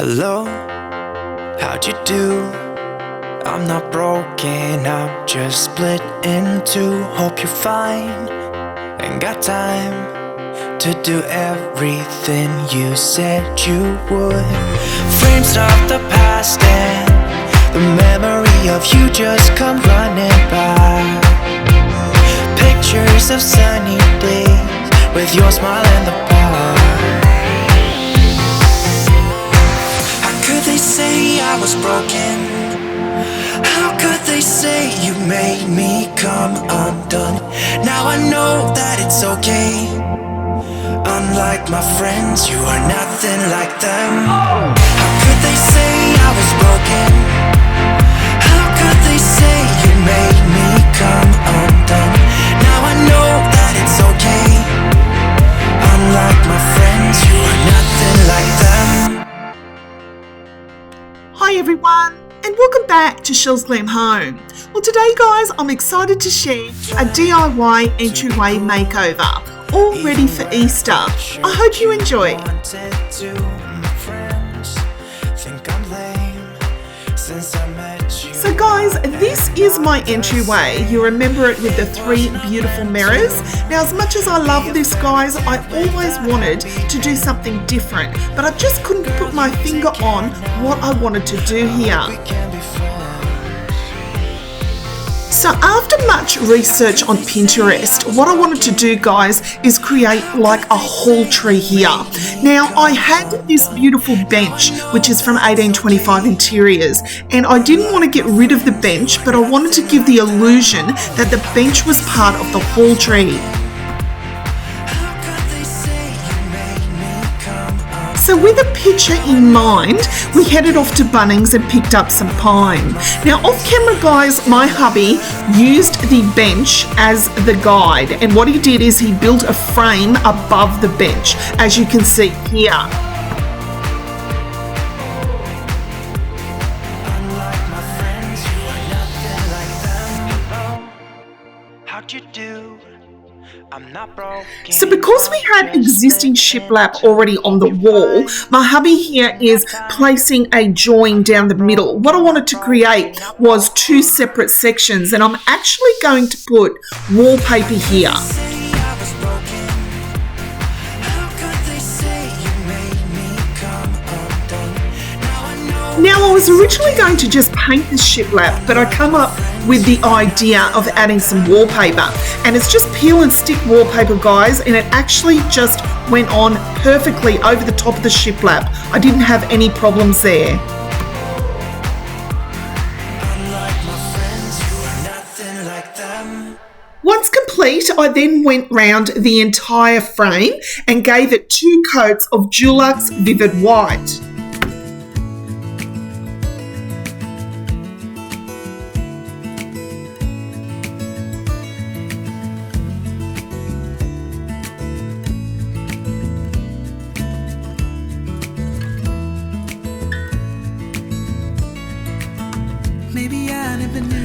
Hello, how'd you do? I'm not broken, I'm just split in two. Hope you're fine, ain't got time to do everything you said you would. Frames of the past and the memory of you just come running by. Pictures of sunny days with your smile in the bar. They say I was broken. How could they say you made me come undone? Now I know that it's okay. Unlike my friends, you are nothing like them. How could they say I was broken? How could they say you made me come undone? Now I know that it's okay. Unlike my friends, you are nothing like them. Hi everyone, and welcome back to Chelle's Glam Home. Well, today guys, I'm excited to share a DIY entryway makeover, all ready for Easter. I hope you enjoy. So guys, this is my entryway. You remember it with the three beautiful mirrors. Now, as much as I love this guys, I always wanted to do something different, but I just couldn't put my finger on what I wanted to do here. So after much research on Pinterest, what I wanted to do guys is create like a hall tree here. Now I had this beautiful bench which is from 1825 Interiors, and I didn't want to get rid of the bench, but I wanted to give the illusion that the bench was part of the hall tree. So with a picture in mind, we headed off to Bunnings and picked up some pine. Now off camera guys, my hubby used the bench as the guide, and what he did is he built a frame above the bench, as you can see here. So because we had existing shiplap already on the wall, my hubby here is placing a join down the middle. What I wanted to create was two separate sections, and I'm actually going to put wallpaper here. Now I was originally going to just paint this shiplap, but I come up with the idea of adding some wallpaper, and it's just peel and stick wallpaper guys, and it actually just went on perfectly over the top of the shiplap. I didn't have any problems there. Once complete, I then went round the entire frame and gave it 2 coats of Dulux Vivid White.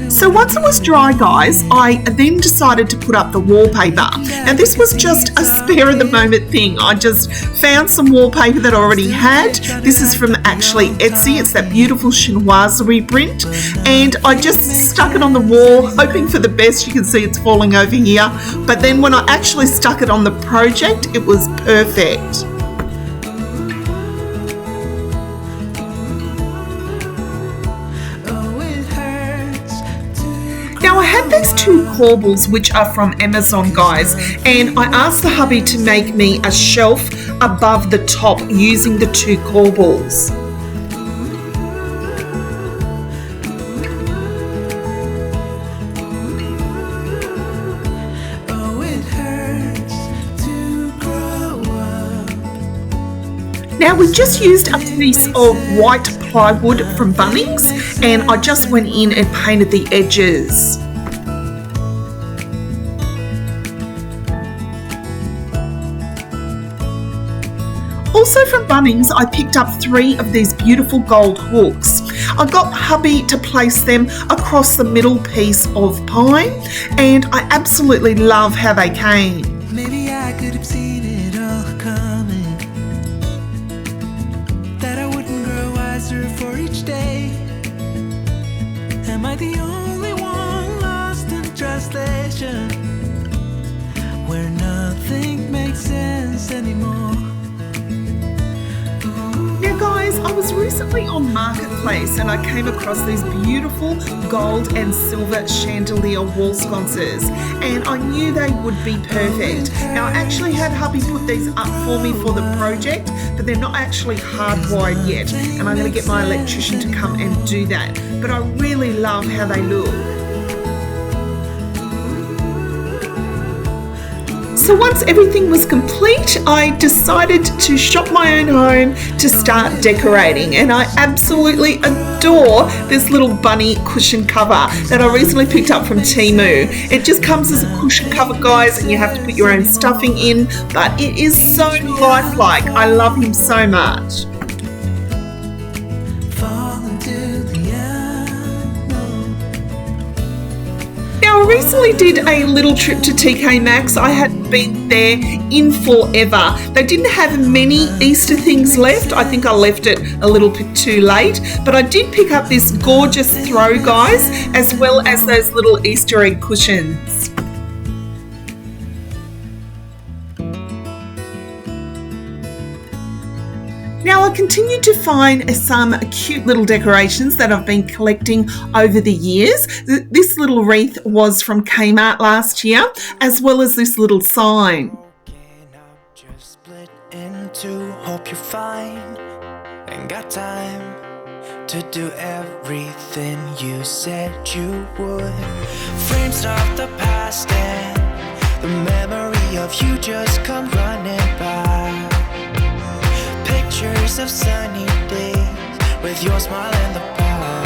So once it was dry guys, I then decided to put up the wallpaper. Now this was just a spare of the moment thing. I just found some wallpaper that I already had. This is from actually Etsy. It's that beautiful Chinoserie print. And I just stuck it on the wall, hoping for the best. You can see it's falling over here. But then when I actually stuck it on the project, it was perfect. Now I had these 2 corbels which are from Amazon guys, and I asked the hubby to make me a shelf above the top using the 2 corbels. Now we just used a piece of white plywood from Bunnings, and I just went in and painted the edges. Also from Bunnings, I picked up 3 of these beautiful gold hooks. I got hubby to place them across the middle piece of pine, and I absolutely love how they came. Maybe I could have seen it all coming, that I wouldn't grow actually on Marketplace and I came across these beautiful gold and silver chandelier wall sconces, and I knew they would be perfect. Now I actually had hubby put these up for me for the project, but they're not actually hardwired yet, and I'm going to get my electrician to come and do that. But I really love how they look. So once everything was complete, I decided to shop my own home to start decorating, and I absolutely adore this little bunny cushion cover that I recently picked up from Temu. It just comes as a cushion cover, guys, and you have to put your own stuffing in, but it is so lifelike. I love him so much. Now, I recently did a little trip to TK Maxx. I hadn't been there in forever. They didn't have many Easter things left. I think I left it a little bit too late, but I did pick up this gorgeous throw, guys, as well as those little Easter egg cushions. Now I continue to find some cute little decorations that I've been collecting over the years. This little wreath was from Kmart last year, as well as this little sign. Just split into, hope you're fine. Ain't got time to do everything you said you would. Frames of the past and the memory of you just come running by. Pictures of sunny days with your smile and the bar.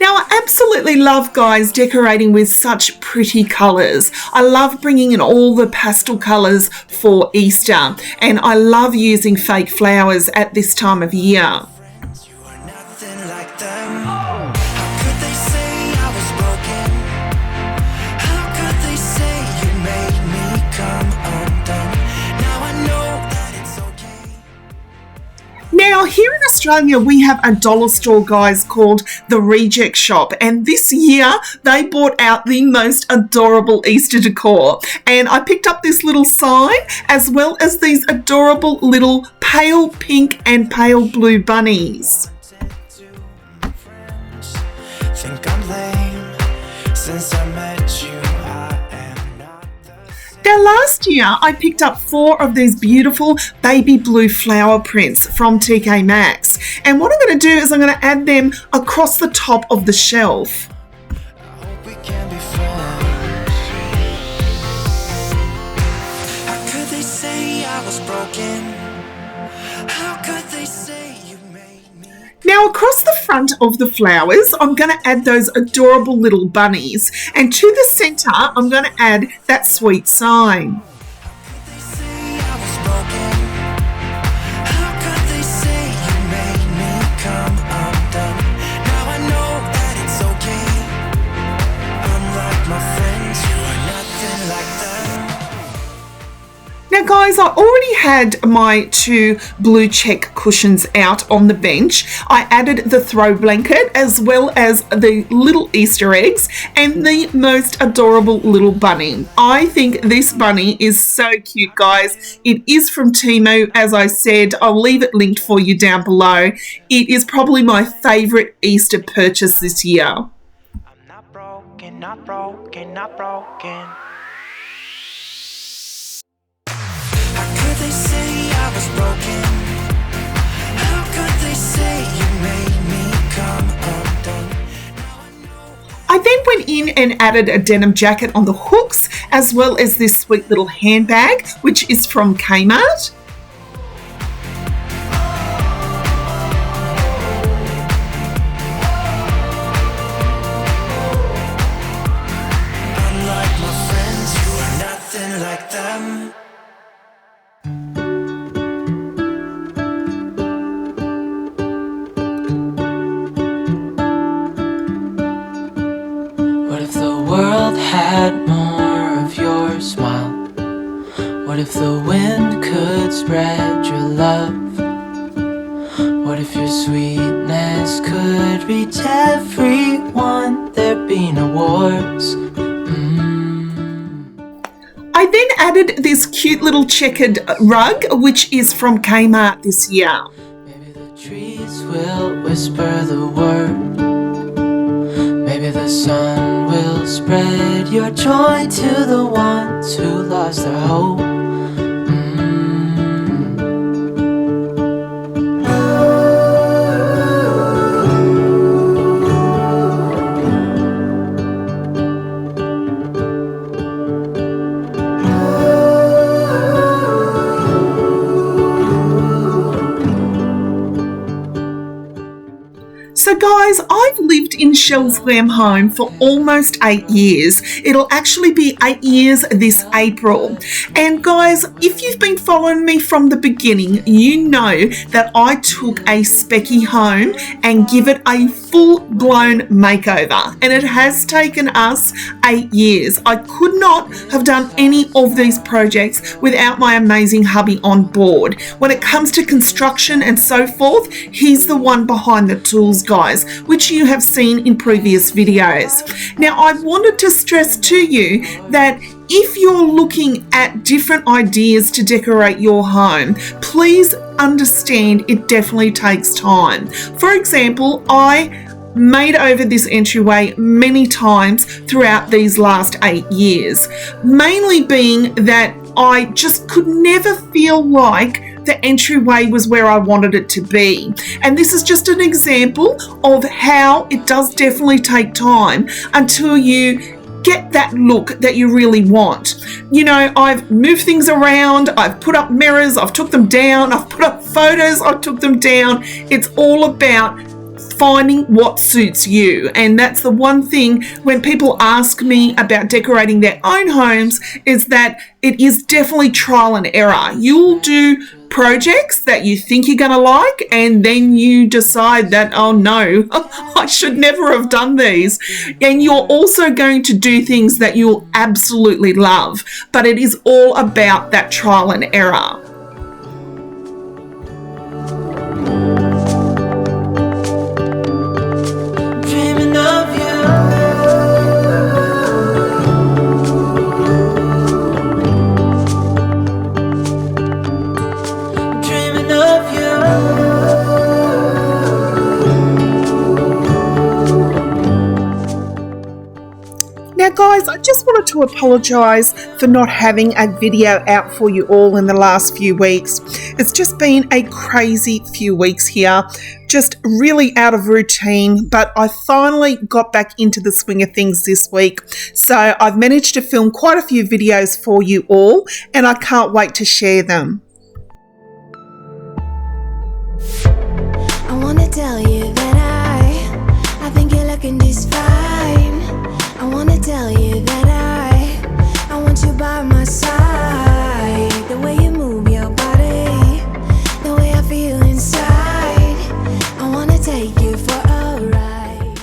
Now I absolutely love, guys, decorating with such pretty colours. I love bringing in all the pastel colours for Easter, and I love using fake flowers at this time of year. You are nothing like them. How could they say I was broken? How could they say you made me come undone? Now I know that it's okay. Now, here in Australia, we have a dollar store, guys, called the Reject Shop, and this year they brought out the most adorable Easter decor, and I picked up this little sign as well as these adorable little pale pink and pale blue bunnies. Think I'm lame since I met you. I am not the Now, last year I picked up 4 of these beautiful baby blue flower prints from TK Maxx, and what I'm going to do is I'm going to add them across the top of the shelf. I hope we can be friends. How could they say I was broken? How could they say you made me? Now, across the front of the flowers, I'm going to add those adorable little bunnies, and to the centre I'm going to add that sweet sign. They say I was broken. How could they say you made me come undone? Now I know that it's okay. Unlike my friends, you are nothing like them. Now, guys, I already had my 2 blue check cushions out on the bench. I added the throw blanket as well as the little Easter eggs and the most adorable little bunny. I think this bunny is so cute, guys. It is from Temu, as I said. I'll leave it linked for you down below. It is probably my favourite Easter purchase this year. I'm not broken, not broken, not broken. How could they say I was broken? How could they say you made me come undone? I then went in and added a denim jacket on the hooks, as well as this sweet little handbag, which is from Kmart. Unlike my friends, you are nothing like them. What if the world had more of your smile? What if the wind could spread your love? What if your sweetness could reach everyone? There'd be no wars. I I then added this cute little checkered rug, which is from Kmart this year. Maybe the trees will whisper the word. Maybe the sun will spread your joy to the ones who lost their hope. So guys, I've lived in Chelle's Glam Home for almost 8 years. It'll actually be 8 years this April. And guys, if you've been following me from the beginning, you know that I took a specky home and give it a full-blown makeover. And it has taken us 8 years. I could not have done any of these projects without my amazing hubby on board. When it comes to construction and so forth, he's the one behind the tools, guys, which you have seen in previous videos. Now, I wanted to stress to you that if you're looking at different ideas to decorate your home, please understand it definitely takes time. For example, I made over this entryway many times throughout these last 8 years, mainly being that I just could never feel like the entryway was where I wanted it to be. And this is just an example of how it does definitely take time until you get that look that you really want. You know, I've moved things around, I've put up mirrors, I've took them down, I've put up photos, I took them down. It's all about finding what suits you. And that's the one thing when people ask me about decorating their own homes, is that it is definitely trial and error. You'll do projects that you think you're going to like, and then you decide that, oh no, I should never have done these. And you're also going to do things that you'll absolutely love, but it is all about that trial and error. Dreaming of you. Dreaming of you. Now guys, I just wanted to apologise for not having a video out for you all in the last few weeks. It's just been a crazy few weeks here, just really out of routine, but I finally got back into the swing of things this week. So I've managed to film quite a few videos for you all, and I can't wait to share them. I wanna tell you that I think you're looking just fine. I wanna tell you that I want you by my side. The way you move your body, the way I feel inside. I wanna take you for a ride.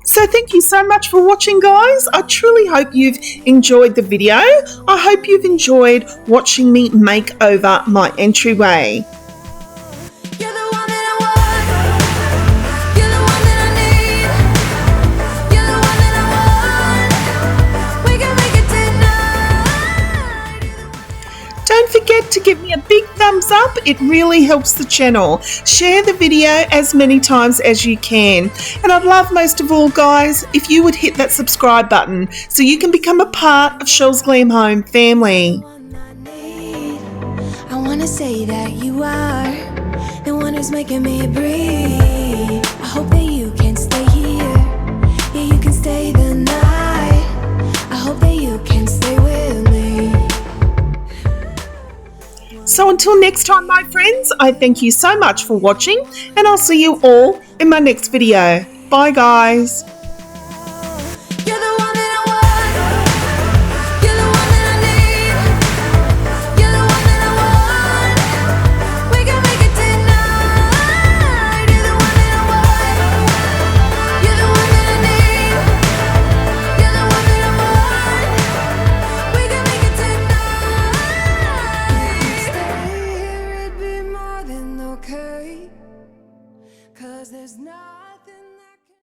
So thank you so much for watching, guys. I truly hope you've enjoyed the video. I hope you've enjoyed watching me make over my entryway. You're the one that I want. You're the one that I need. You're the one that I want. We can make it tonight. Don't forget to give me a big thumbs up. It really helps the channel. Share the video as many times as you can. And I'd love most of all, guys, if you would hit that subscribe button so you can become a part of Chelle's Glam Home family. I wanna say that you are the one who's making me breathe. I hope that you can stay here. Yeah, you can stay the night. I hope that you can stay with me. So until next time, my friends, I thank you so much for watching, and I'll see you all in my next video. Bye, guys. You're the one that I want. You're the one that I need. You're the one that I want. We can make it tonight. You're the one that I want. You're the one that I need. You're the one that I want. We can make it tonight. Stay here, it'd be more than okay. 'Cause there's not